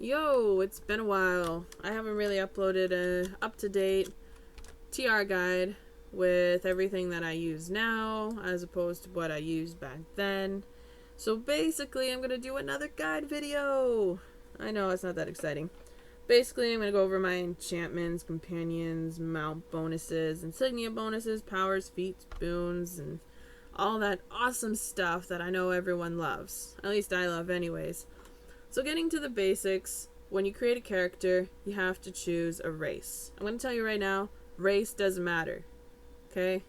Yo, it's been a while. I haven't really uploaded a up-to-date TR guide with everything that I use now as opposed to what I used back then. So basically, I'm going to do another guide video. I know, it's not that exciting. Basically, I'm going to go over my enchantments, companions, mount bonuses, insignia bonuses, powers, feats, boons, and all that awesome stuff that I know everyone loves. At least I love anyways. So getting to the basics, when you create a character, you have to choose a race. I'm going to tell you right now, race doesn't matter. Okay?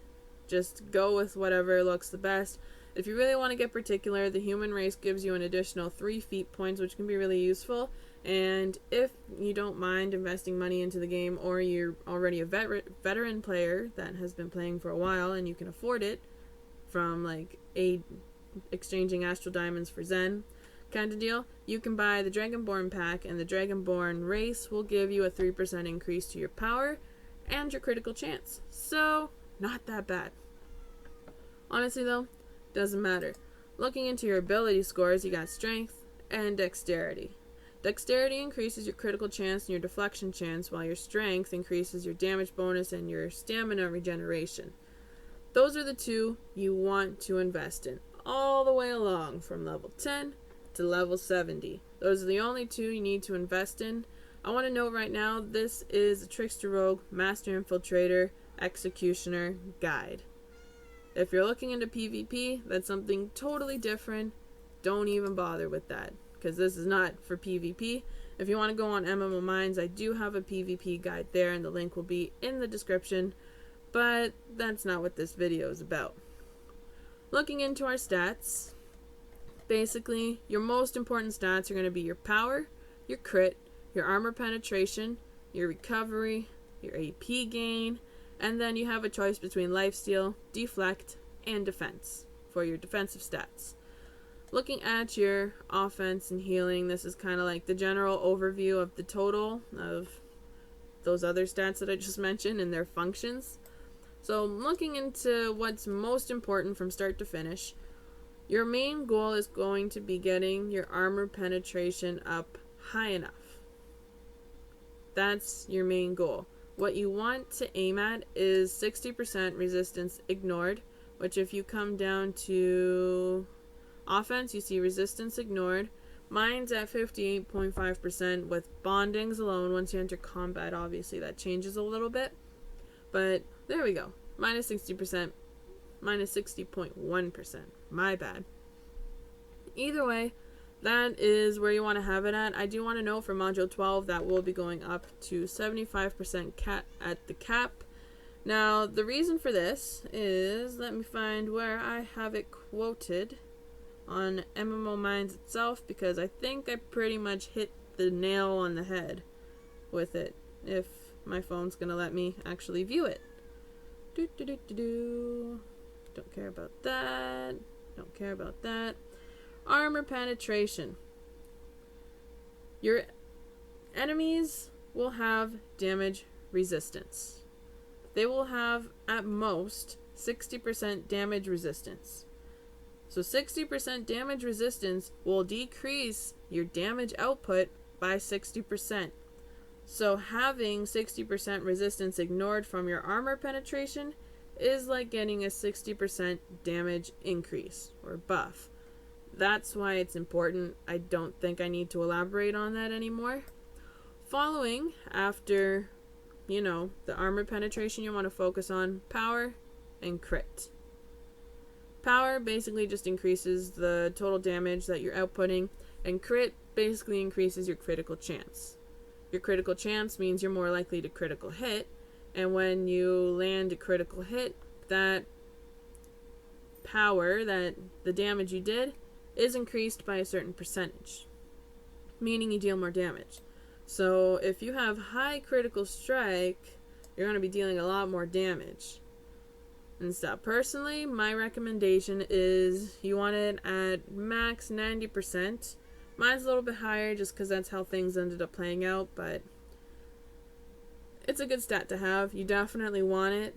Just go with whatever looks the best. If you really want to get particular, the human race gives you an additional 3 feat points, which can be really useful. And if you don't mind investing money into the game, or you're already a veteran player that has been playing for a while and you can afford it, from like exchanging astral diamonds for Zen kind of deal, you can buy the Dragonborn pack, and the Dragonborn race will give you a 3% increase to your power and your critical chance. So, not that bad. Honestly though, doesn't matter. Looking into your ability scores, you got strength and dexterity. Dexterity increases your critical chance and your deflection chance, while your strength increases your damage bonus and your stamina regeneration. Those are the two you want to invest in all the way along from level 10 to level 70. Those are the only two you need to invest in. I want to note right now, this is a Trickster Rogue Master Infiltrator-Executioner guide. If you're looking into PvP, that's something totally different. Don't even bother with that, because this is not for PvP. If you want to go on MMO Minds, I do have a PvP guide there, and the link will be in the description, but that's not what this video is about. Looking into our stats, basically, your most important stats are going to be your power, your crit, your armor penetration, your recovery, your AP gain, and then you have a choice between lifesteal, deflect, and defense for your defensive stats. Looking at your offense and healing, this is kind of like the general overview of the total of those other stats that I just mentioned and their functions. So looking into what's most important from start to finish, your main goal is going to be getting your armor penetration up high enough. That's your main goal. What you want to aim at is 60% resistance ignored, which if you come down to offense, you see resistance ignored. Mine's at 58.5% with bondings alone. Once you enter combat, obviously that changes a little bit. But there we go. Minus 60%. Minus 60.1%. My bad. Either way, that is where you want to have it at. I do want to note for Module 12 that will be going up to 75% at the cap. Now, the reason for this is, let me find where I have it quoted on MMO Minds itself, because I think I pretty much hit the nail on the head with it, if my phone's going to let me actually view it. Don't care about that. Don't care about that. Armor penetration. Your enemies will have damage resistance. They will have, at most, 60% damage resistance. So 60% damage resistance will decrease your damage output by 60%. So having 60% resistance ignored from your armor penetration is like getting a 60% damage increase or buff. That's why it's important. I don't think I need to elaborate on that anymore. Following after, the armor penetration, you want to focus on power and crit. Power basically just increases the total damage that you're outputting, and crit basically increases your critical chance. Your critical chance means you're more likely to critical hit, and when you land a critical hit, that power, that the damage you did, is increased by a certain percentage, meaning you deal more damage. So if you have high critical strike, you're going to be dealing a lot more damage and stuff. Personally, my recommendation is you want it at max 90%. Mine's a little bit higher just because that's how things ended up playing out, but it's a good stat to have. You definitely want it.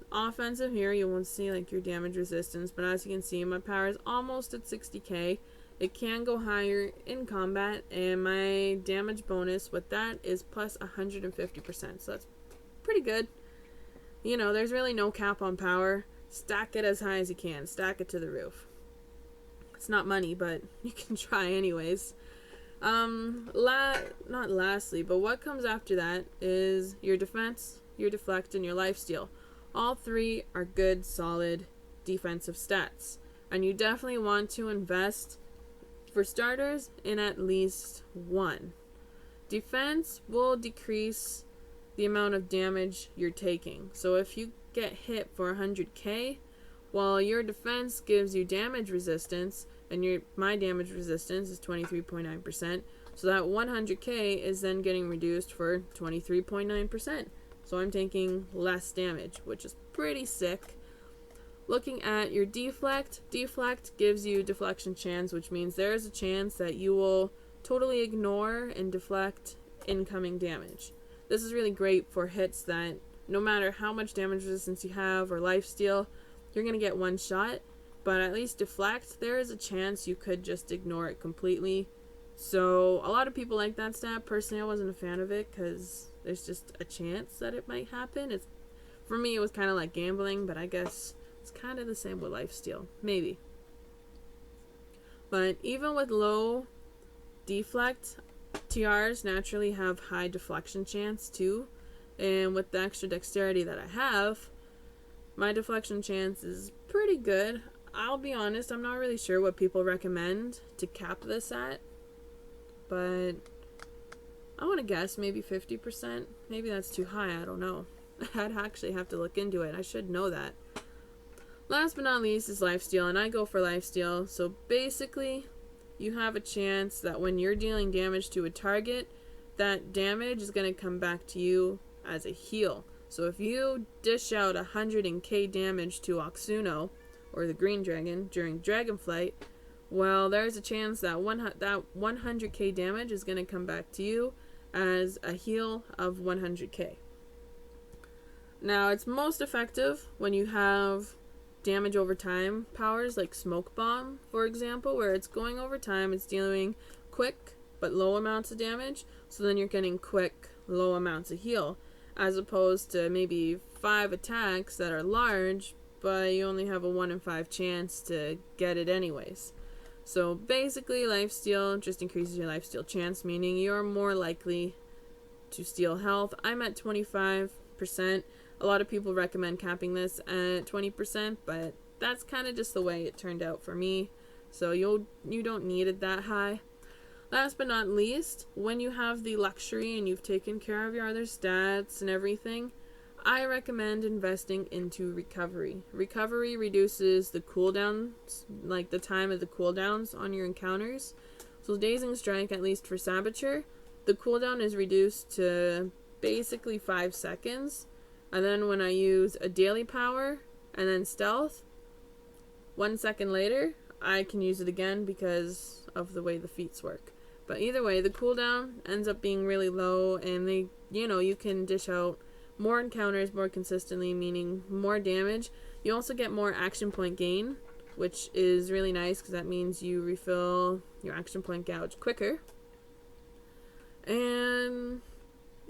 Offensive here, you won't see like your damage resistance, but as you can see, my power is almost at 60k, It can go higher in combat, and my damage bonus with that is plus 150%, so that's pretty good. You know, there's really no cap on power. Stack it as high as you can. Stack it to the roof. It's not money, but you can try anyways. Not lastly, but what comes after that is your defense, your deflect, and your lifesteal. All three are good, solid defensive stats. And you definitely want to invest, for starters, in at least one. Defense will decrease the amount of damage you're taking. So if you get hit for 100k, while your defense gives you damage resistance, and my damage resistance is 23.9%, so that 100k is then getting reduced for 23.9%. So I'm taking less damage, which is pretty sick. Looking at your deflect gives you deflection chance, which means there is a chance that you will totally ignore and deflect incoming damage. This is really great for hits that no matter how much damage resistance you have or lifesteal, you're going to get one shot. But at least deflect, there is a chance you could just ignore it completely. So a lot of people like that stat. Personally, I wasn't a fan of it because there's just a chance that it might happen. For me, it was kind of like gambling, but I guess it's kind of the same with lifesteal. Maybe. But even with low deflect, TRs naturally have high deflection chance too. And with the extra dexterity that I have, my deflection chance is pretty good. I'll be honest, I'm not really sure what people recommend to cap this at, but I want to guess maybe 50%. Maybe that's too high, I don't know. I'd actually have to look into it. I should know that. Last but not least is lifesteal, and I go for lifesteal. So basically, you have a chance that when you're dealing damage to a target, that damage is going to come back to you as a heal. So if you dish out 100k damage to Oxuno, or the green dragon, during Dragonflight, well, there's a chance that 100k damage is going to come back to you as a heal of 100k. Now, it's most effective when you have damage over time powers like Smoke Bomb, for example, where it's going over time, it's dealing quick but low amounts of damage, so then you're getting quick, low amounts of heal, as opposed to maybe 5 attacks that are large, but you only have a 1 in 5 chance to get it anyways. So basically, lifesteal just increases your lifesteal chance, meaning you're more likely to steal health. I'm at 25%. A lot of people recommend capping this at 20%, but that's kind of just the way it turned out for me. So you don't need it that high. Last but not least, when you have the luxury and you've taken care of your other stats and everything, I recommend investing into recovery. Recovery reduces the cooldowns, like the time of the cooldowns on your encounters. So Dazing Strike, at least for Saboteur, the cooldown is reduced to basically 5 seconds. And then when I use a daily power and then stealth, 1 second later, I can use it again because of the way the feats work. But either way, the cooldown ends up being really low, and you can dish out more encounters more consistently, meaning more damage. You also get more action point gain, which is really nice because that means you refill your action point gouge quicker. And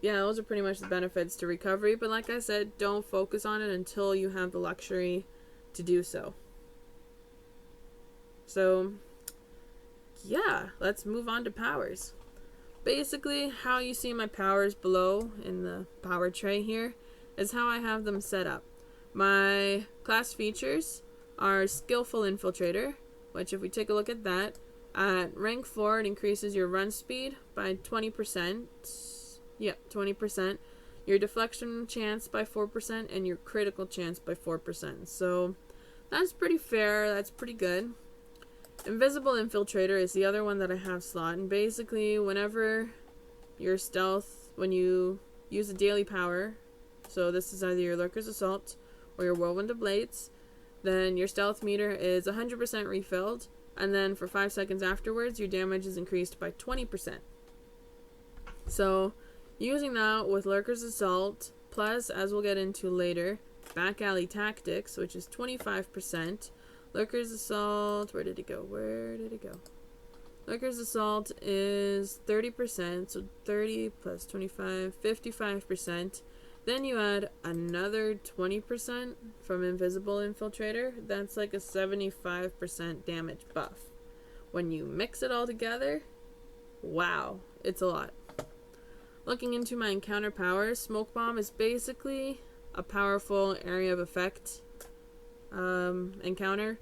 yeah, those are pretty much the benefits to recovery, but like I said, don't focus on it until you have the luxury to do so. So yeah, let's move on to powers. Basically, how you see my powers below in the power tray here is how I have them set up. My class features are Skillful Infiltrator, which if we take a look at that, at rank 4 it increases your run speed by 20%. Yep, 20%. Your deflection chance by 4% and your critical chance by 4%. So that's pretty fair, that's pretty good. Invisible Infiltrator is the other one that I have slot, and basically whenever your stealth, when you use a daily power, so this is either your Lurker's Assault or your Whirlwind of Blades, then your stealth meter is 100% refilled, and then for 5 seconds afterwards your damage is increased by 20%. So using that with Lurker's Assault, plus, as we'll get into later, Back Alley Tactics, which is 25%, Lurker's Assault, where did it go? Lurker's Assault is 30%, so 30 plus 25, 55%. Then you add another 20% from Invisible Infiltrator. That's like a 75% damage buff. When you mix it all together, wow, it's a lot. Looking into my encounter powers, Smoke Bomb is basically a powerful area of effect encounter.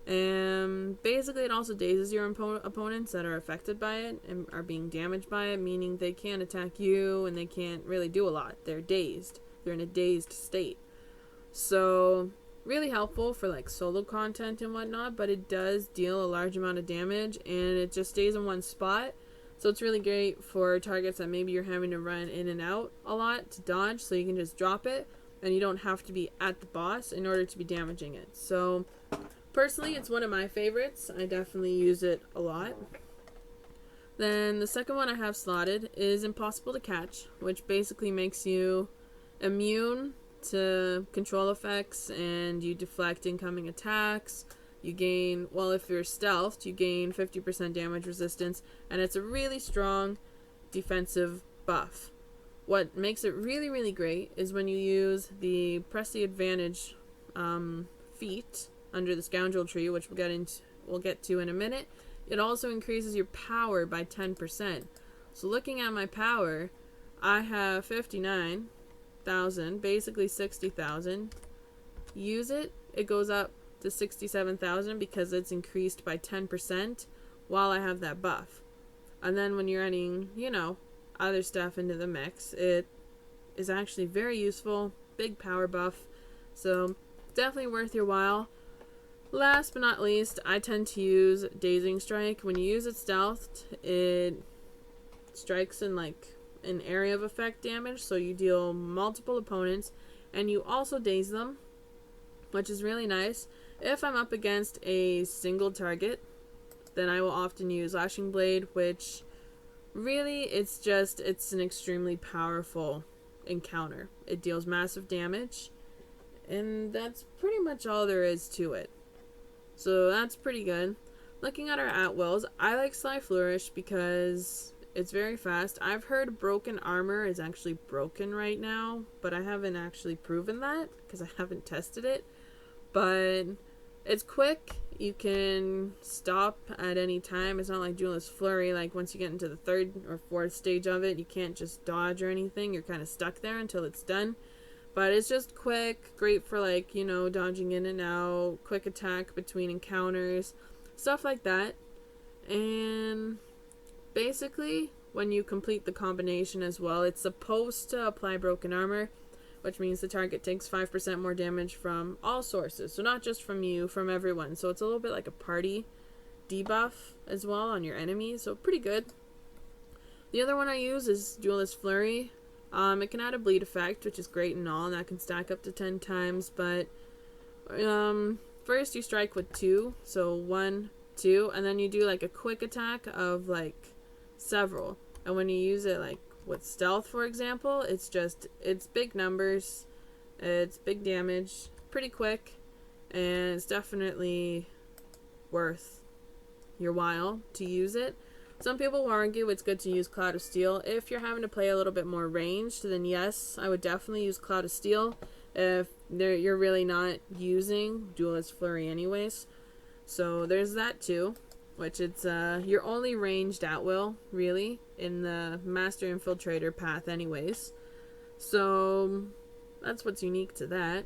And basically it also dazes your opponents that are affected by it and are being damaged by it, meaning they can't attack you and they can't really do a lot. They're dazed. They're in a dazed state. So really helpful for like solo content and whatnot, but it does deal a large amount of damage and it just stays in one spot. So it's really great for targets that maybe you're having to run in and out a lot to dodge, so you can just drop it and you don't have to be at the boss in order to be damaging it. So personally, it's one of my favorites. I definitely use it a lot. Then the second one I have slotted is Impossible to Catch, which basically makes you immune to control effects and you deflect incoming attacks. You gain, well, if you're stealthed, you gain 50% damage resistance, and it's a really strong defensive buff. What makes it really, really great is when you use the Press the Advantage feat under the Scoundrel tree, which we'll get to in a minute. It also increases your power by 10%. So looking at my power, I have 59,000, basically 60,000. Use it, it goes up to 67,000 because it's increased by 10% while I have that buff. And then when you're adding, you know, other stuff into the mix, it is actually very useful, big power buff. So definitely worth your while. Last but not least, I tend to use Dazing Strike. When you use it stealthed, it strikes in like an area of effect damage, so you deal multiple opponents, and you also daze them, which is really nice. If I'm up against a single target, then I will often use Lashing Blade, which really it's an extremely powerful encounter. It deals massive damage, and that's pretty much all there is to it. So that's pretty good. Looking at our at-wills, I like Sly Flourish because it's very fast. I've heard broken armor is actually broken right now, but I haven't actually proven that because I haven't tested it. But it's quick. You can stop at any time. It's not like Duelist Flurry, like once you get into the 3rd or 4th stage of it, you can't just dodge or anything. You're kind of stuck there until it's done. But it's just quick, great for like, you know, dodging in and out, quick attack between encounters, stuff like that. And basically, when you complete the combination as well, it's supposed to apply broken armor, which means the target takes 5% more damage from all sources. So not just from you, from everyone. So it's a little bit like a party debuff as well on your enemies. So pretty good. The other one I use is Duelist Flurry. It can add a bleed effect, which is great and all, and that can stack up to 10 times, but first you strike with 2, so 1, 2, and then you do like a quick attack of like several. And when you use it like with stealth, for example, it's big numbers, it's big damage, pretty quick, and it's definitely worth your while to use it. Some people will argue it's good to use Cloud of Steel. If you're having to play a little bit more ranged, then yes, I would definitely use Cloud of Steel if you're really not using Duelist Flurry anyways. So there's that too, which it's your only ranged at will, really, in the Master Infiltrator path anyways. So that's what's unique to that.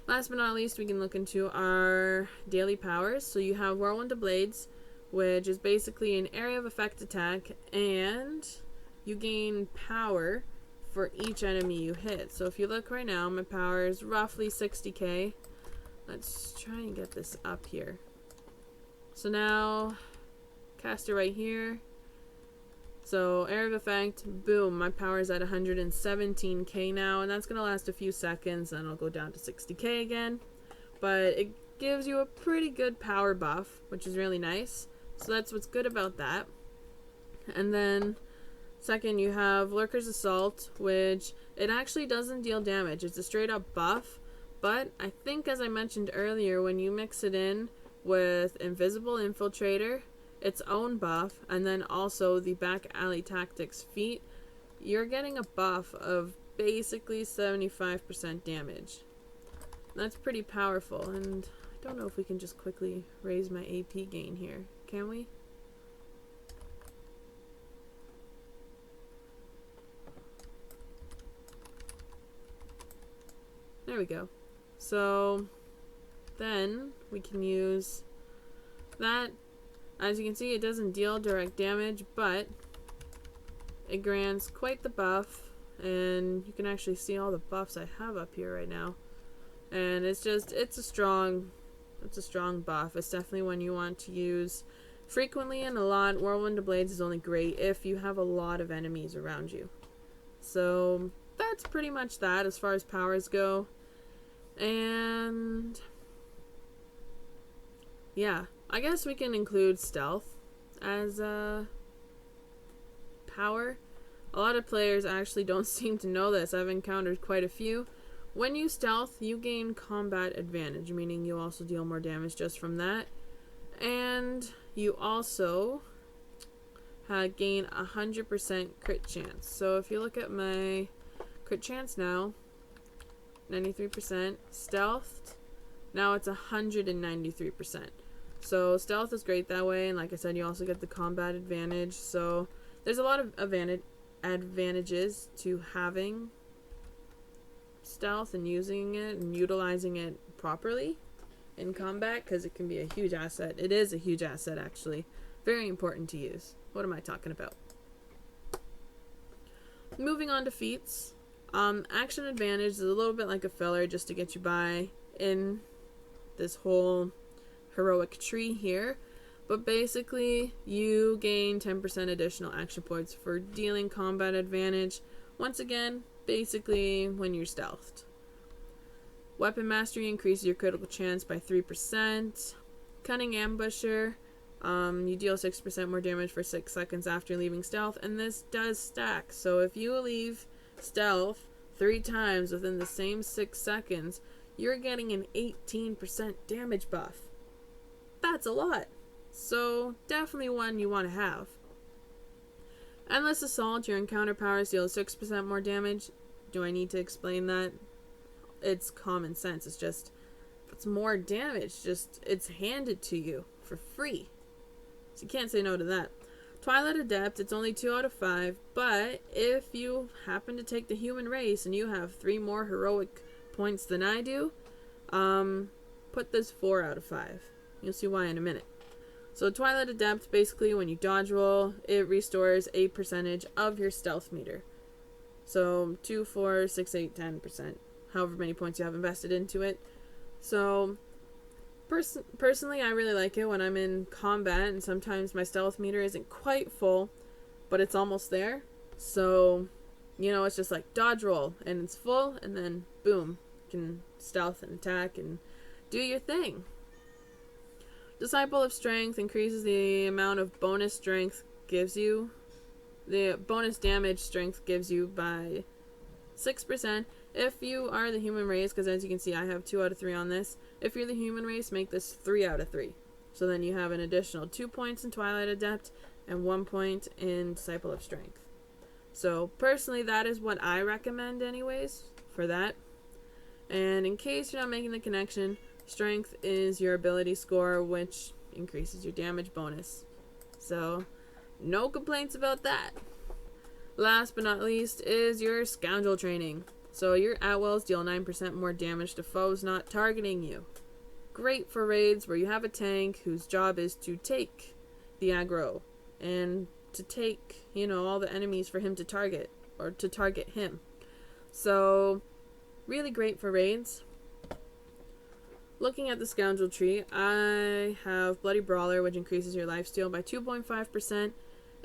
Last but not least, we can look into our daily powers. So you have Whirlwind of Blades, which is basically an area of effect attack, and you gain power for each enemy you hit. So if you look right now, my power is roughly 60k. Let's try and get this up here. So now, cast it right here. So area of effect, boom, my power is at 117k now, and that's going to last a few seconds, then it'll go down to 60k again. But it gives you a pretty good power buff, which is really nice. So that's what's good about that. And then second, you have Lurker's Assault, which it actually doesn't deal damage. It's a straight up buff, but I think, as I mentioned earlier, when you mix it in with Invisible Infiltrator, its own buff, and then also the back alley tactics feat, you're getting a buff of basically 75% damage. That's pretty powerful, and I don't know if we can just quickly raise my AP gain here. Can we? There we go. So then we can use that. As you can see, it doesn't deal direct damage, but it grants quite the buff, and you can actually see all the buffs I have up here right now. And it's a strong buff. It's definitely one you want to use frequently and a lot. Whirlwind of Blades is only great if you have a lot of enemies around you. So that's pretty much that as far as powers go. And yeah, I guess we can include stealth as a power. A lot of players actually don't seem to know this. I've encountered quite a few. When you stealth, you gain combat advantage, meaning you also deal more damage just from that. And you also gain 100% crit chance. So if you look at my crit chance now, 93%. Stealthed, now it's 193%. So stealth is great that way, and like I said, you also get the combat advantage. So there's a lot of advantages to having stealth and using it and utilizing it properly in combat, because it can be a huge asset. It is a huge asset, actually. Very important to use. What am I talking about? Moving on to feats. Action advantage is a little bit like a filler just to get you by in this whole heroic tree here. But basically, you gain 10% additional action points for dealing combat advantage. Once again, basically when you're stealthed. Weapon mastery increases your critical chance by 3%. Cunning ambusher, you deal 6% more damage for 6 seconds after leaving stealth, and this does stack. So if you leave stealth 3 times within the same 6 seconds, you're getting an 18% damage buff. That's a lot. So definitely one you want to have. Endless Assault, your encounter powers deal 6% more damage. Do I need to explain that? It's common sense. It's just, it's more damage. Just, it's handed to you for free. So you can't say no to that. Twilight Adept, it's only 2 out of 5, but if you happen to take the human race and you have 3 more heroic points than I do, put this 4 out of 5. You'll see why in a minute. So Twilight Adept, basically when you dodge roll, it restores a percentage of your stealth meter. So 2, 4, 6, 8, 10%, however many points you have invested into it. So personally, I really like it when I'm in combat, and sometimes my stealth meter isn't quite full, but it's almost there. So, you know, it's just like dodge roll, and it's full, and then boom, you can stealth and attack and do your thing. Disciple of Strength increases the amount of bonus strength gives you. The bonus damage strength gives you by 6%. If you are the human race, because as you can see I have 2 out of 3 on this. If you're the human race, make this 3 out of 3. So then you have an additional 2 points in Twilight Adept and 1 point in Disciple of Strength. So personally, that is what I recommend anyways for that. And in case you're not making the connection, Strength is your ability score, which increases your damage bonus. So no complaints about that. Last but not least is your Scoundrel training. So your Atwells deal 9% more damage to foes not targeting you. Great for raids where you have a tank whose job is to take the aggro and to take, you know, all the enemies for him to target, or to target him. So really great for raids. Looking at the Scoundrel tree, I have Bloody Brawler, which increases your lifesteal by 2.5%.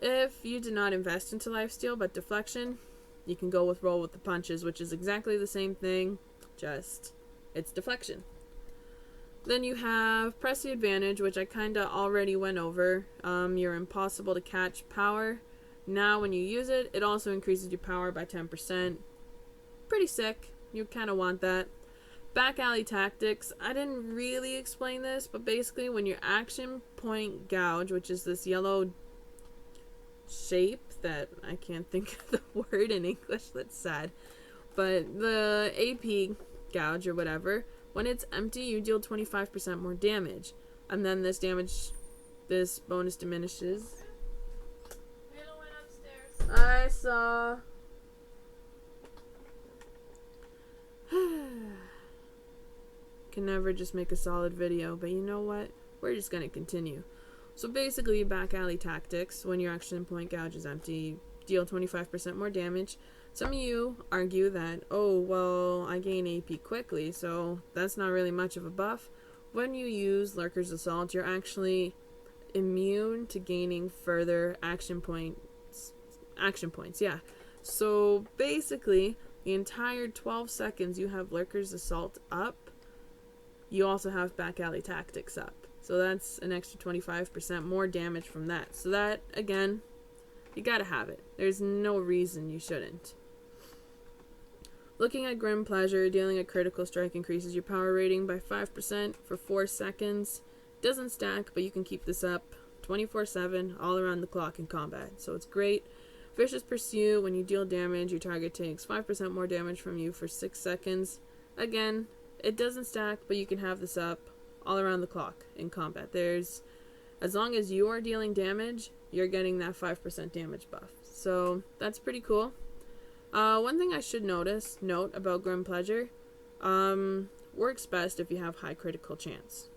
If you did not invest into lifesteal but deflection, you can go with Roll with the Punches, which is exactly the same thing, just it's deflection. Then you have Press the Advantage, which I kinda already went over. Your Impossible to Catch power. Now when you use it, it also increases your power by 10%. Pretty sick. You kinda want that. Back alley tactics, I didn't really explain this, but basically when your action point gouge, which is this yellow shape that I can't think of the word in English, that's sad, but the AP gouge or whatever, when it's empty you deal 25% more damage, and then this bonus diminishes. Milo went upstairs. I saw. Can never just make a solid video, but you know what? We're just gonna continue. So basically, back alley tactics, when your action point gouge is empty, you deal 25% more damage. Some of you argue that, oh, well, I gain AP quickly, so that's not really much of a buff. When you use Lurker's Assault, you're actually immune to gaining further action points, yeah. So basically, the entire 12 seconds you have Lurker's Assault up, you also have back alley tactics up. So that's an extra 25% more damage from that. So that, again, you gotta have it. There's no reason you shouldn't. Looking at Grim Pleasure, dealing a critical strike increases your power rating by 5% for 4 seconds. Doesn't stack, but you can keep this up 24/7, all around the clock in combat. So it's great. Vicious Pursuit, when you deal damage, your target takes 5% more damage from you for 6 seconds. Again, it doesn't stack, but you can have this up all around the clock in combat. As long as you are dealing damage, you're getting that 5% damage buff. So that's pretty cool. One thing I should note about Grim Pleasure, works best if you have high critical chance.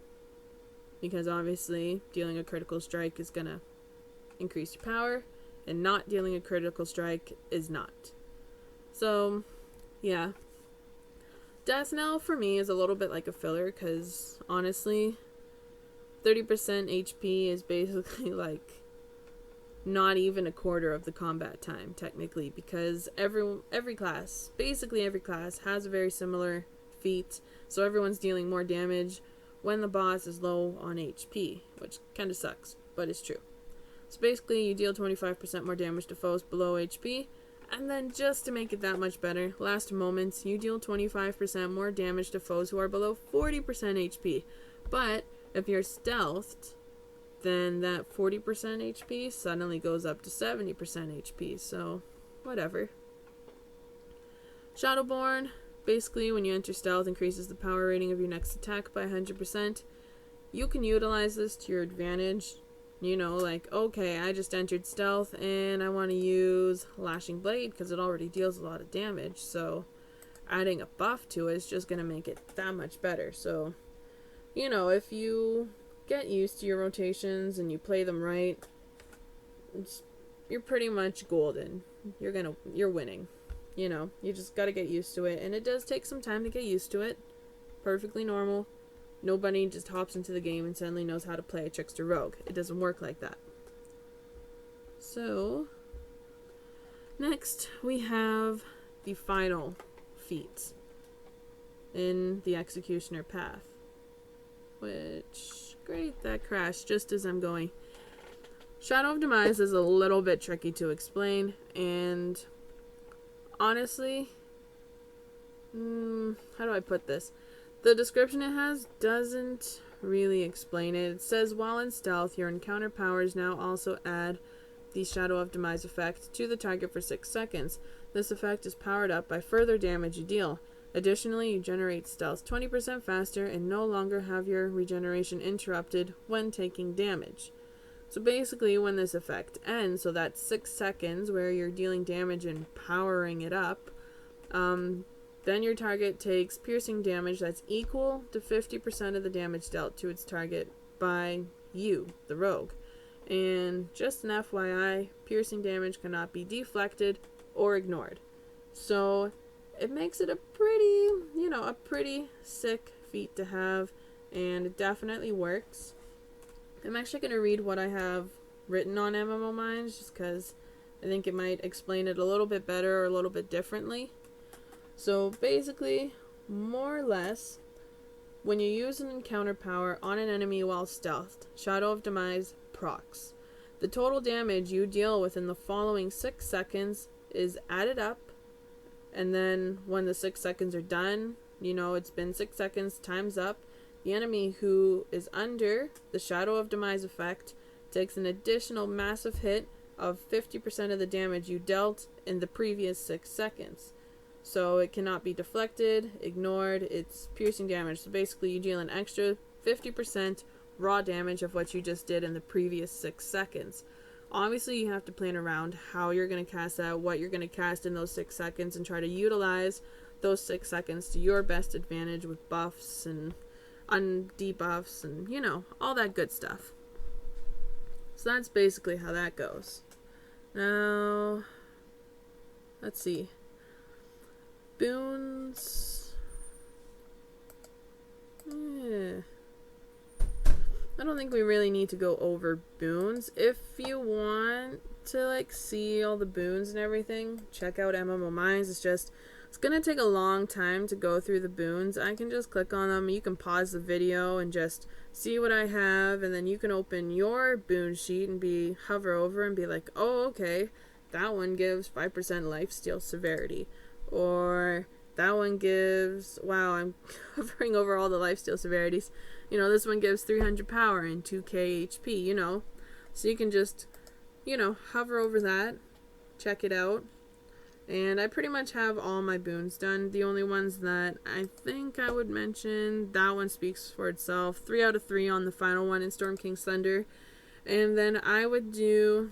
Because obviously, dealing a critical strike is gonna increase your power, and not dealing a critical strike is not. So, yeah. Death Knell for me is a little bit like a filler, because honestly, 30% HP is basically like not even a quarter of the combat time, technically, because every class, basically every class, has a very similar feat, so everyone's dealing more damage when the boss is low on HP, which kind of sucks, but it's true. So basically, you deal 25% more damage to foes below HP, and then just to make it that much better, last moments, you deal 25% more damage to foes who are below 40% HP. But if you're stealthed, then that 40% HP suddenly goes up to 70% HP, so whatever. Shadowborn, basically when you enter stealth, increases the power rating of your next attack by 100%. You can utilize this to your advantage. You know, like, okay, I just entered stealth and I want to use Lashing Blade because it already deals a lot of damage, so adding a buff to it is just going to make it that much better. So, you know, if you get used to your rotations and you play them right, you're pretty much golden. You're winning. You know, you just got to get used to it, and it does take some time to get used to it. Perfectly normal. Nobody just hops into the game and suddenly knows how to play a Trickster Rogue. It doesn't work like that. So, next we have the final feat in the Executioner path. Which, great, that crashed just as I'm going. Shadow of Demise is a little bit tricky to explain, and honestly, how do I put this? The description it has doesn't really explain it. It says, while in stealth, your encounter powers now also add the Shadow of Demise effect to the target for 6 seconds. This effect is powered up by further damage you deal. Additionally, you generate stealth 20% faster and no longer have your regeneration interrupted when taking damage. So basically, when this effect ends, so that's 6 seconds where you're dealing damage and powering it up, then your target takes piercing damage that's equal to 50% of the damage dealt to its target by you, the rogue. And just an FYI, piercing damage cannot be deflected or ignored. So it makes it a pretty sick feat to have, and it definitely works. I'm actually going to read what I have written on MMO Minds, just because I think it might explain it a little bit better or a little bit differently. So basically, more or less, when you use an encounter power on an enemy while stealthed, Shadow of Demise procs. The total damage you deal within the following 6 seconds is added up, and then when the 6 seconds are done, you know, it's been 6 seconds, time's up. The enemy who is under the Shadow of Demise effect takes an additional massive hit of 50% of the damage you dealt in the previous 6 seconds. So it cannot be deflected, ignored, it's piercing damage. So basically you deal an extra 50% raw damage of what you just did in the previous 6 seconds. Obviously you have to plan around how you're going to cast that, what you're going to cast in those 6 seconds, and try to utilize those 6 seconds to your best advantage with buffs and debuffs and, you know, all that good stuff. So that's basically how that goes. Now, let's see. Boons. I don't think we really need to go over boons. If you want to like see all the boons and everything, check out MMO Mines. It's gonna take a long time to go through the boons. I can just click on them. You can pause the video and just see what I have, and then you can open your boon sheet and hover over and be like, oh, okay, that one gives 5% lifesteal severity, or that one gives, wow, I'm hovering over all the lifesteal severities. You know, this one gives 300 power and 2k HP, you know. So you can just, you know, hover over that, check it out. And I pretty much have all my boons done. The only ones that I think I would mention, that one speaks for itself. 3 out of 3 on the final one in Storm King's Thunder. And then I would do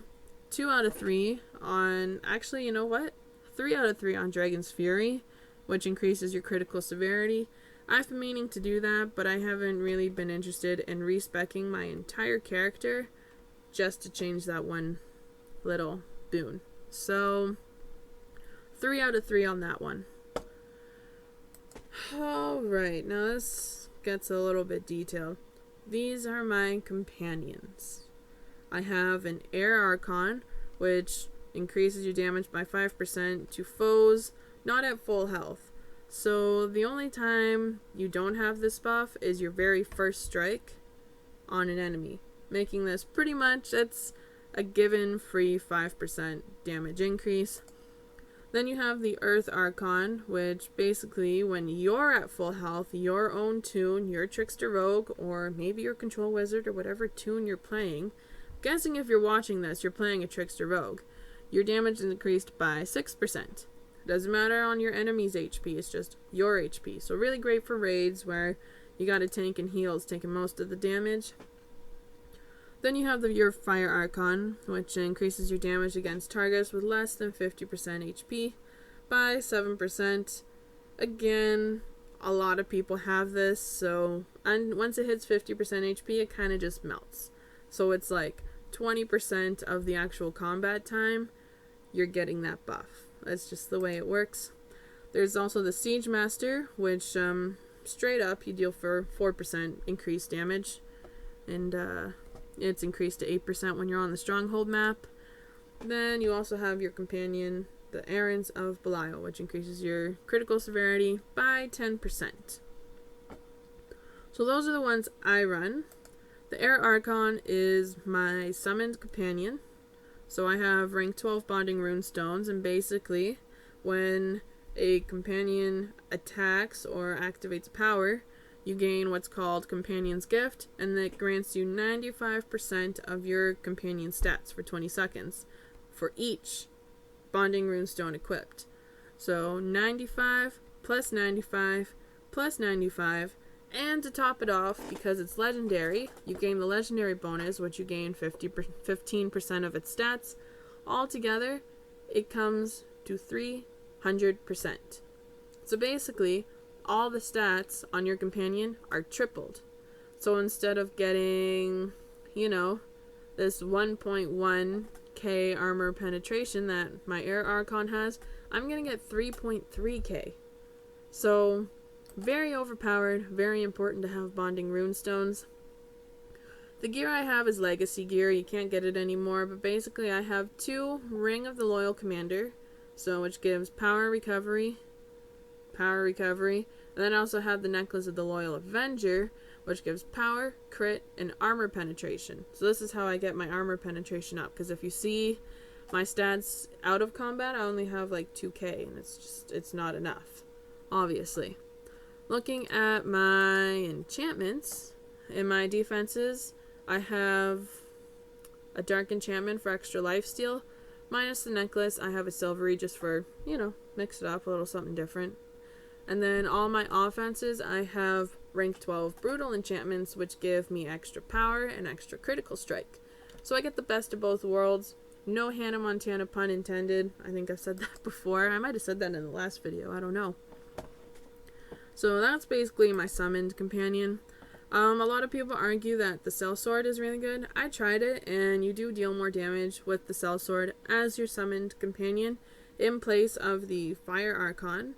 2 out of 3 on, actually, you know what? 3 out of 3 on Dragon's Fury, which increases your critical severity. I've been meaning to do that, but I haven't really been interested in respecking my entire character just to change that one little boon. So 3 out of 3 on that one. Alright, now this gets a little bit detailed. These are my companions. I have an Air Archon, which increases your damage by 5% to foes not at full health. So the only time you don't have this buff is your very first strike on an enemy, making this pretty much, it's a given free 5% damage increase. Then you have the Earth Archon, which basically when you're at full health, your own tune, your Trickster Rogue, or maybe your Control Wizard, or whatever tune you're playing, I'm guessing if you're watching this, you're playing a Trickster Rogue, your damage is increased by 6%. Doesn't matter on your enemy's HP, it's just your HP. So really great for raids where you got a tank and heals taking most of the damage. Then you have your Fire Archon, which increases your damage against targets with less than 50% HP by 7%. Again, a lot of people have this, so and once it hits 50% HP, it kind of just melts. So it's like 20% of the actual combat time, you're getting that buff. That's just the way it works. There's also the Siege Master, which straight up you deal for 4% increased damage, and it's increased to 8% when you're on the Stronghold map. Then you also have your companion, the Errands of Belial, which increases your critical severity by 10%. So those are the ones I run. The Air Archon is my summoned companion. So I have rank 12 bonding rune stones, and basically when a companion attacks or activates power, you gain what's called Companion's Gift, and that grants you 95% of your companion stats for 20 seconds for each bonding rune stone equipped. So 95 plus 95 plus 95, and to top it off, because it's legendary, you gain the legendary bonus, which you gain 15% of its stats. Altogether, it comes to 300%. So basically, all the stats on your companion are tripled. So instead of getting, you know, this 1.1k armor penetration that my Air Archon has, I'm going to get 3.3k. So very overpowered, very important to have bonding rune stones. The gear I have is legacy gear, you can't get it anymore, but basically I have 2 Ring of the Loyal Commander, so which gives power recovery, and then I also have the Necklace of the Loyal Avenger, which gives power, crit, and armor penetration. So this is how I get my armor penetration up, because if you see my stats out of combat, I only have like 2k, and it's not enough, obviously. Looking at my enchantments in my defenses, I have a dark enchantment for extra lifesteal. Minus the necklace, I have a silvery just for, you know, mix it up, a little something different. And then all my offenses, I have rank 12 brutal enchantments, which give me extra power and extra critical strike. So I get the best of both worlds. No Hannah Montana pun intended. I think I've said that before. I might have said that in the last video. I don't know. So that's basically my summoned companion. A lot of people argue that the sellsword is really good. I tried it, and you do deal more damage with the sellsword as your summoned companion in place of the fire archon.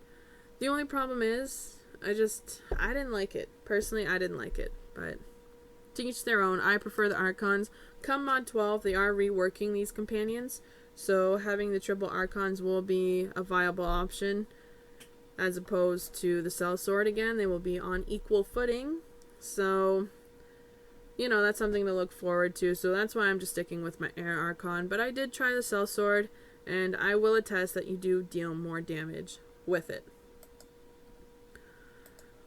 The only problem is, I didn't like it. Personally, I didn't like it, but to each their own. I prefer the archons. Come mod 12, they are reworking these companions, so having the triple archons will be a viable option as opposed to the sellsword again. They will be on equal footing. So, you know, that's something to look forward to. So that's why I'm just sticking with my air archon. But I did try the sellsword, and I will attest that you do deal more damage with it.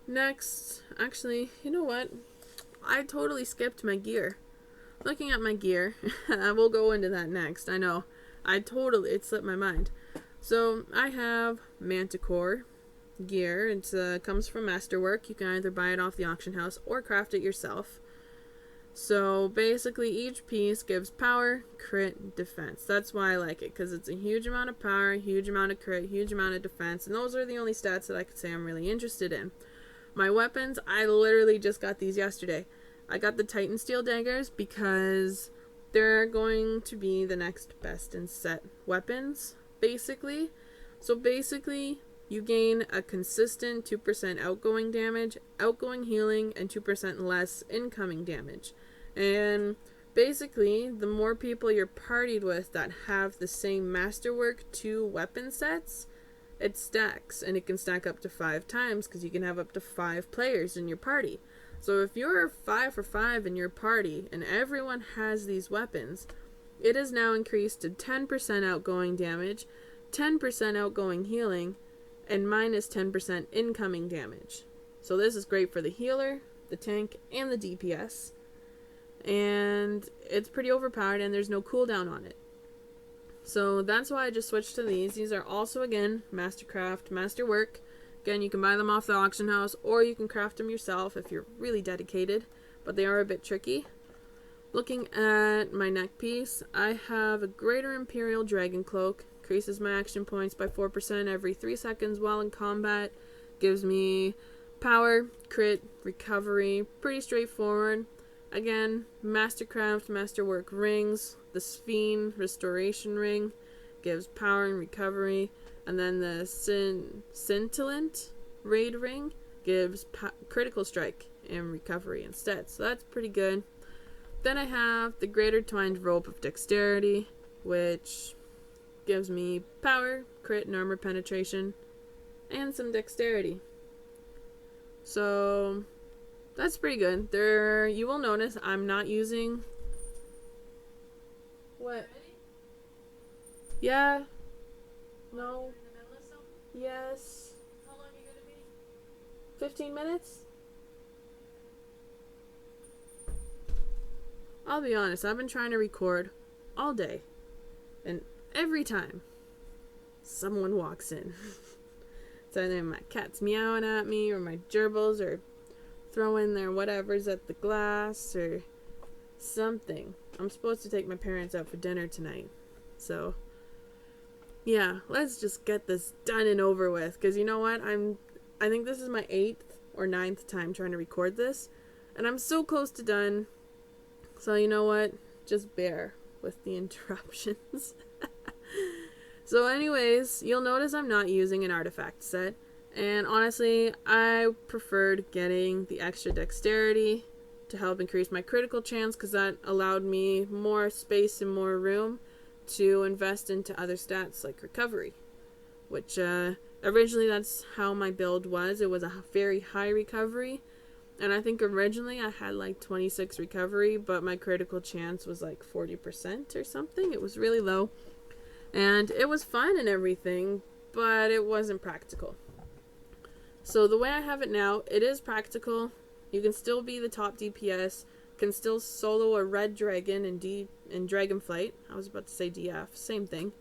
Next, actually, you know what? I totally skipped my gear. Looking at my gear, I will go into that next. I know, it slipped my mind. So I have Manticore gear. It comes from Masterwork. You can either buy it off the auction house or craft it yourself. So basically each piece gives power, crit, defense. That's why I like it, because it's a huge amount of power, a huge amount of crit, huge amount of defense, and those are the only stats that I could say I'm really interested in. My weapons, I literally just got these yesterday. I got the Titan Steel Daggers because they're going to be the next best in set weapons, basically. So basically, you gain a consistent 2% outgoing damage, outgoing healing, and 2% less incoming damage. And basically, the more people you're partied with that have the same Masterwork 2 weapon sets, it stacks, and it can stack up to 5 times because you can have up to 5 players in your party. So if you're 5 for 5 in your party and everyone has these weapons, it is now increased to 10% outgoing damage, 10% outgoing healing, and minus 10% incoming damage. So this is great for the healer, the tank, and the DPS. And it's pretty overpowered, and there's no cooldown on it. So that's why I just switched to these. These are also, again, Mastercraft, Masterwork. Again, you can buy them off the auction house, or you can craft them yourself if you're really dedicated, but they are a bit tricky. Looking at my neck piece, I have a Greater Imperial Dragon Cloak. Increases my action points by 4% every 3 seconds while in combat. Gives me power, crit, recovery. Pretty straightforward. Again, Mastercraft, Masterwork rings. The Sphene Restoration Ring gives power and recovery. And then the Scintillant Raid Ring gives critical strike and recovery instead. So that's pretty good. Then I have the Greater Twined Rope of Dexterity, which gives me power, crit, and armor penetration, and some dexterity. So that's pretty good. You will notice I'm not using... What? Yeah. No. Yes. How long are you gonna be? 15 minutes? I'll be honest, I've been trying to record all day. And every time someone walks in, it's either my cat's meowing at me or my gerbils are throwing their whatevers at the glass or something. I'm supposed to take my parents out for dinner tonight. So, yeah, let's just get this done and over with. Because you know what? I think this is my 8th or 9th time trying to record this. And I'm so close to done. So you know what? Just bear with the interruptions. So anyways, you'll notice I'm not using an artifact set. And honestly, I preferred getting the extra dexterity to help increase my critical chance, because that allowed me more space and more room to invest into other stats like recovery. Which originally that's how my build was. It was a very high recovery. And I think originally I had like 26 recovery, but my critical chance was like 40% or something. It was really low. And it was fun and everything, but it wasn't practical. So the way I have it now, it is practical. You can still be the top DPS, can still solo a red dragon in Dragonflight. I was about to say DF, same thing.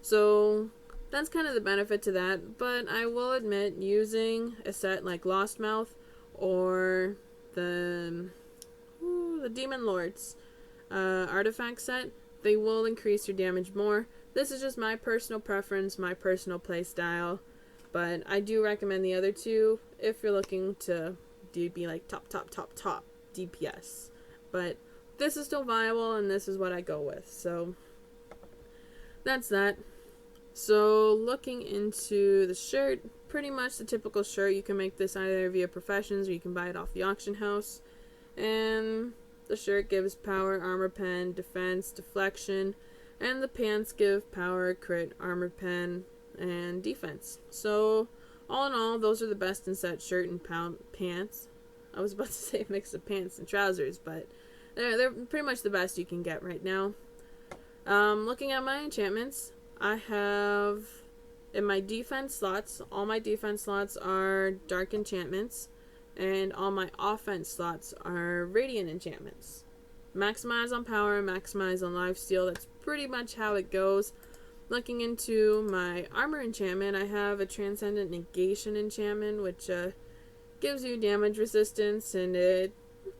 So that's kind of the benefit to that, but I will admit using a set like Lost Mouth or the Demon Lords artifact set, they will increase your damage more. This is just my personal preference, my personal play style, but I do recommend the other two if you're looking to be like top DPS. But this is still viable and this is what I go with. So that's that. So looking into the shirt, pretty much the typical shirt. You can make this either via Professions or you can buy it off the auction house. And the shirt gives power, armor pen, defense, deflection, and the pants give power, crit, armor pen, and defense. So all in all, those are the best in set shirt and pants. I was about to say a mix of pants and trousers, but they're pretty much the best you can get right now. Looking at my enchantments, I have in my defense slots, all my defense slots are dark enchantments, and all my offense slots are radiant enchantments. Maximize on power, maximize on lifesteal. That's pretty much how it goes. Looking into my armor enchantment, I have a transcendent negation enchantment, which gives you damage resistance, and it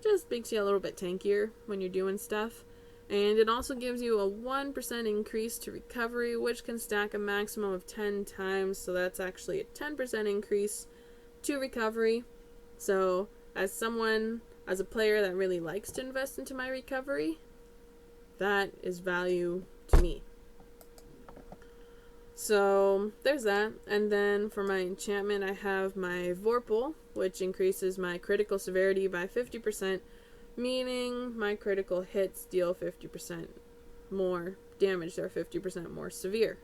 just makes you a little bit tankier when you're doing stuff. And it also gives you a 1% increase to recovery, which can stack a maximum of 10 times, so that's actually a 10% increase to recovery. So as a player that really likes to invest into my recovery, that is value to me. So there's that. And then for my enchantment, I have my Vorpal, which increases my critical severity by 50%, meaning my critical hits deal 50% more damage. They're 50% more severe.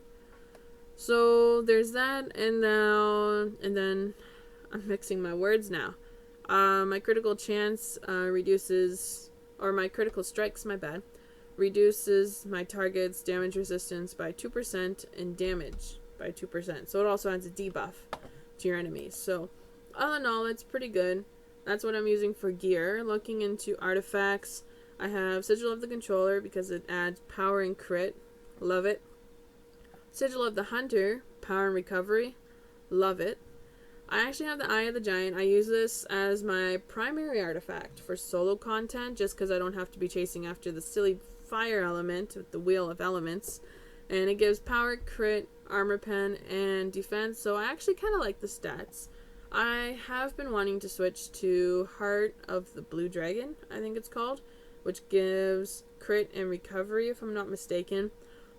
So there's that, and then I'm mixing my words now. My critical chance reduces, or my critical strikes, my bad, reduces my target's damage resistance by 2% and damage by 2%. So it also adds a debuff to your enemies. So all in all, it's pretty good. That's what I'm using for gear. Looking into artifacts, I have Sigil of the Controller because it adds power and crit. Love it. Sigil of the Hunter, power and recovery. Love it. I actually have the Eye of the Giant. I use this as my primary artifact for solo content just because I don't have to be chasing after the silly fire element with the Wheel of Elements. And it gives power, crit, armor pen, and defense. So I actually kind of like the stats. I have been wanting to switch to Heart of the Blue Dragon, I think it's called, which gives crit and recovery if I'm not mistaken.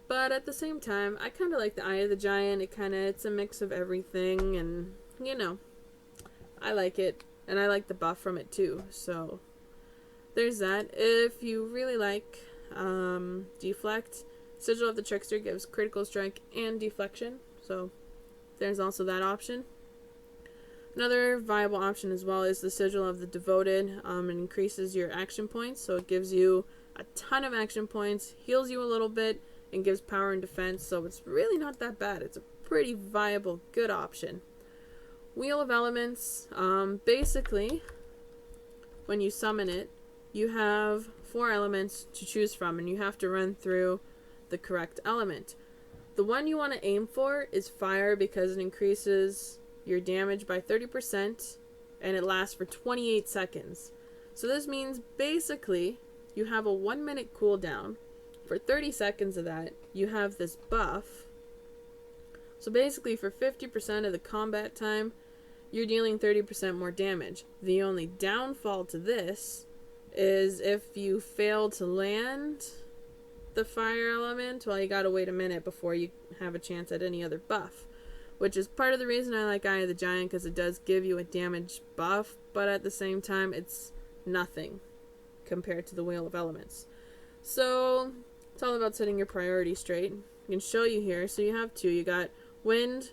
But at the same time, I kind of like the Eye of the Giant. It's a mix of everything, and you know, I like it, and I like the buff from it too. So there's that. If you really like deflect, Sigil of the Trickster gives critical strike and deflection. So there's also that option. Another viable option as well is the Sigil of the Devoted. It increases your action points, so it gives you a ton of action points, heals you a little bit, and gives power and defense, so it's really not that bad. It's a pretty viable, good option. Wheel of Elements, basically, when you summon it, you have 4 elements to choose from, and you have to run through the correct element. The one you want to aim for is fire because it increases your damage by 30%, and it lasts for 28 seconds. So this means basically you have a 1-minute cooldown. For 30 seconds of that, you have this buff. So basically for 50% of the combat time, you're dealing 30% more damage. The only downfall to this is if you fail to land the fire element, well, you gotta wait a minute before you have a chance at any other buff. Which is part of the reason I like Eye of the Giant, because it does give you a damage buff, but at the same time, it's nothing compared to the Wheel of Elements. So it's all about setting your priorities straight. I can show you here. So you have 2. You got Wind,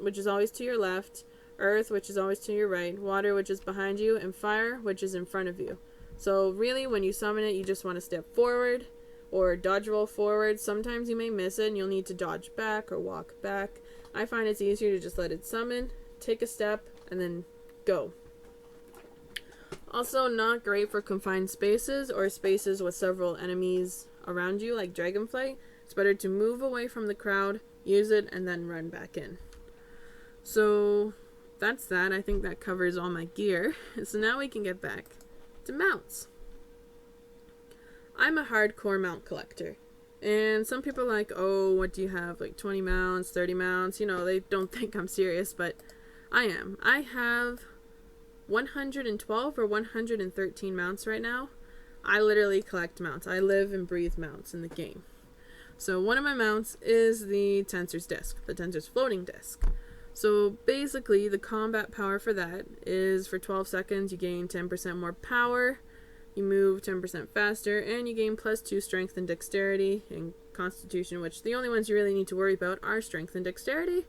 which is always to your left, Earth, which is always to your right, Water, which is behind you, and Fire, which is in front of you. So really, when you summon it, you just want to step forward or dodge roll forward. Sometimes you may miss it and you'll need to dodge back or walk back. I find it's easier to just let it summon, take a step, and then go. Also not great for confined spaces or spaces with several enemies around you, like Dragonflight. It's better to move away from the crowd, use it, and then run back in. So that's that. I think that covers all my gear. So now we can get back to mounts. I'm a hardcore mount collector. And some people are like, oh, what do you have? Like 20 mounts, 30 mounts? You know, they don't think I'm serious, but I am. I have 112 or 113 mounts right now. I literally collect mounts. I live and breathe mounts in the game. So one of my mounts is the Tensor's Disc, the Tensor's Floating Disc. So basically the combat power for that is for 12 seconds you gain 10% more power, you move 10% faster, and you gain +2 strength and dexterity and constitution, which the only ones you really need to worry about are strength and dexterity,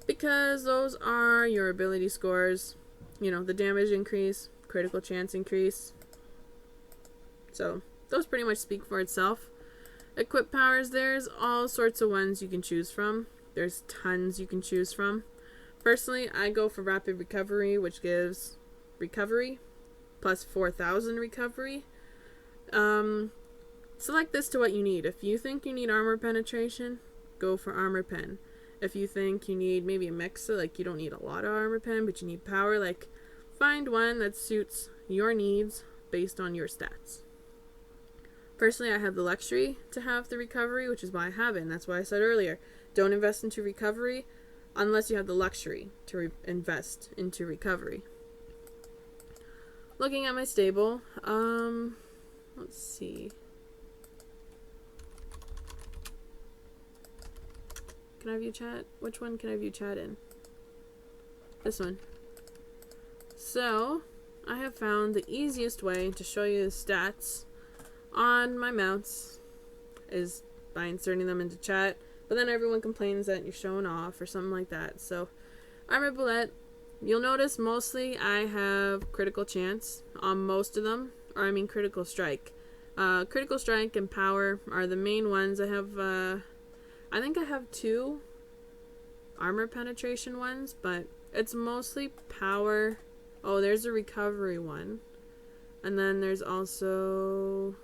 because those are your ability scores. You know, the damage increase, critical chance increase. So those pretty much speak for itself. Equip powers, there's all sorts of ones you can choose from. There's tons you can choose from. Personally, I go for rapid recovery, which gives recovery plus 4,000 recovery. Select this to what you need. If you think you need armor penetration, go for armor pen. If you think you need maybe a mix, like you don't need a lot of armor pen, but you need power, like find one that suits your needs based on your stats. Personally, I have the luxury to have the recovery, which is why I have it, and that's why I said earlier, don't invest into recovery unless you have the luxury to invest into recovery. Looking at my stable, let's see. Can I view chat? Which one can I view chat in? This one. So, I have found the easiest way to show you the stats on my mounts is by inserting them into chat, but then everyone complains that you're showing off or something like that. So, Armor Bullet, you'll notice mostly I have critical chance on most of them, or I mean critical strike. Critical strike and power are the main ones. I have, I think I have 2 armor penetration ones, but it's mostly power. Oh, there's a recovery one. And then there's also,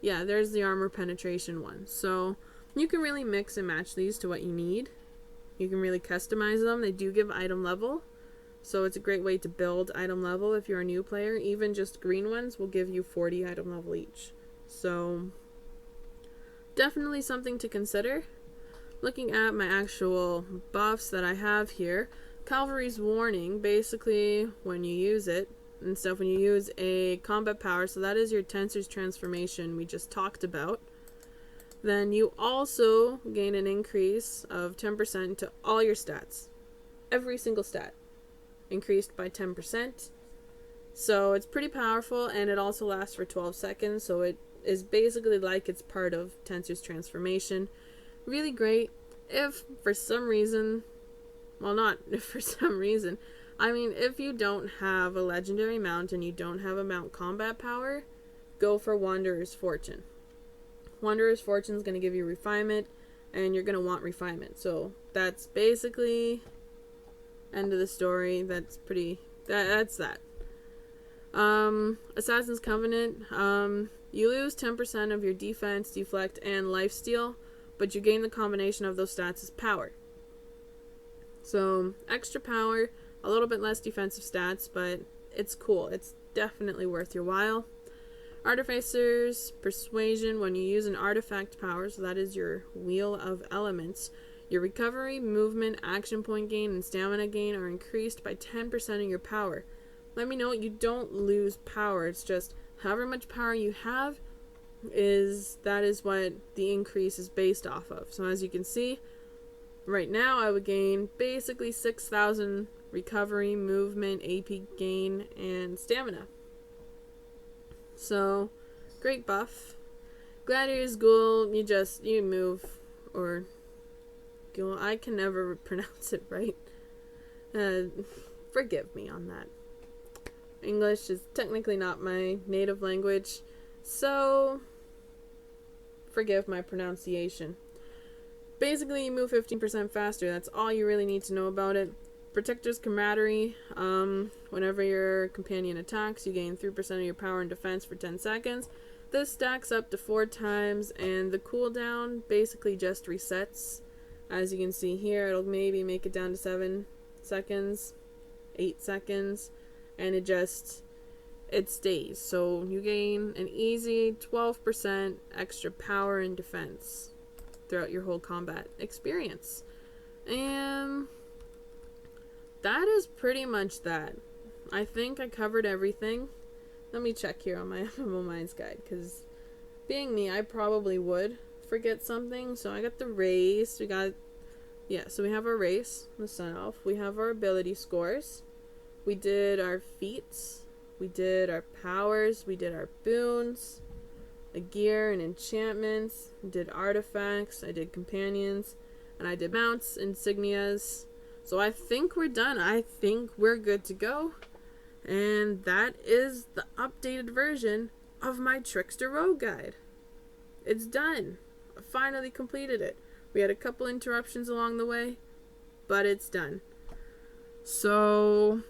yeah, there's the armor penetration one. So you can really mix and match these to what you need. You can really customize them. They do give item level, so it's a great way to build item level if you're a new player. Even just green ones will give you 40 item level each. So definitely something to consider. Looking at my actual buffs that I have here, Cavalry's Warning, basically when you use it and stuff, when you use a combat power, so that is your Tensor's Transformation we just talked about, then you also gain an increase of 10% to all your stats. Every single stat increased by 10%. So it's pretty powerful, and it also lasts for 12 seconds, so it is basically like it's part of Tensor's Transformation. Really great if for some reason, well, not if for some reason, I mean if you don't have a legendary mount and you don't have a mount combat power, go for Wanderer's Fortune. Wanderer's Fortune is going to give you refinement, and you're going to want refinement. So that's basically end of the story. That's pretty, that's that. Assassin's Covenant, you lose 10% of your defense, deflect, and lifesteal, but you gain the combination of those stats as power. So extra power, a little bit less defensive stats, but it's cool. It's definitely worth your while. Artificer's Persuasion, when you use an artifact power, so that is your Wheel of Elements, your recovery, movement, action point gain, and stamina gain are increased by 10% of your power. Let me know, you don't lose power, it's just however much power you have, that is what the increase is based off of. So as you can see, right now I would gain basically 6,000 recovery, movement, AP gain, and stamina. So, great buff. Gladiator's Ghoul, you move, or Ghoul, I can never pronounce it right. Forgive me on that. English is technically not my native language, so forgive my pronunciation. Basically, you move 15% faster. That's all you really need to know about it. Protector's Camaraderie. Whenever your companion attacks, you gain 3% of your power and defense for 10 seconds. This stacks up to 4 times, and the cooldown basically just resets. As you can see here, it'll maybe make it down to 7 seconds, 8 seconds, and it stays. So you gain an easy 12% extra power and defense throughout your whole combat experience. And that is pretty much that. I think I covered everything. Let me check here on my MMO Minds guide, because being me, I probably would forget something. So I got the race. So we have our race, the Sun Elf. We have our ability scores. We did our feats. We did our powers. We did our boons, the gear and enchantments. We did artifacts. I did companions. And I did mounts, insignias. So I think we're done. I think we're good to go. And that is the updated version of my Trickster Rogue Guide. It's done. I finally completed it. We had a couple interruptions along the way, but it's done. So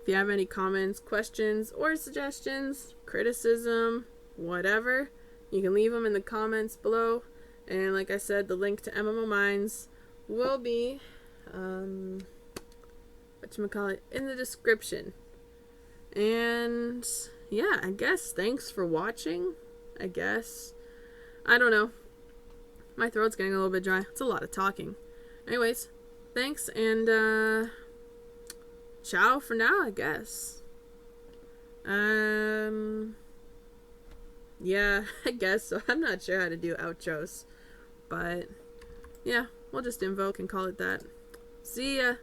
if you have any comments, questions, or suggestions, criticism, whatever, you can leave them in the comments below. And like I said, the link to MMO Minds will be in the description. And yeah, I guess thanks for watching. I don't know. My throat's getting a little bit dry. It's a lot of talking. Anyways, thanks, and ciao for now, I guess. Yeah, I guess so. I'm not sure how to do outros, but yeah, we'll just invoke and call it that. See ya!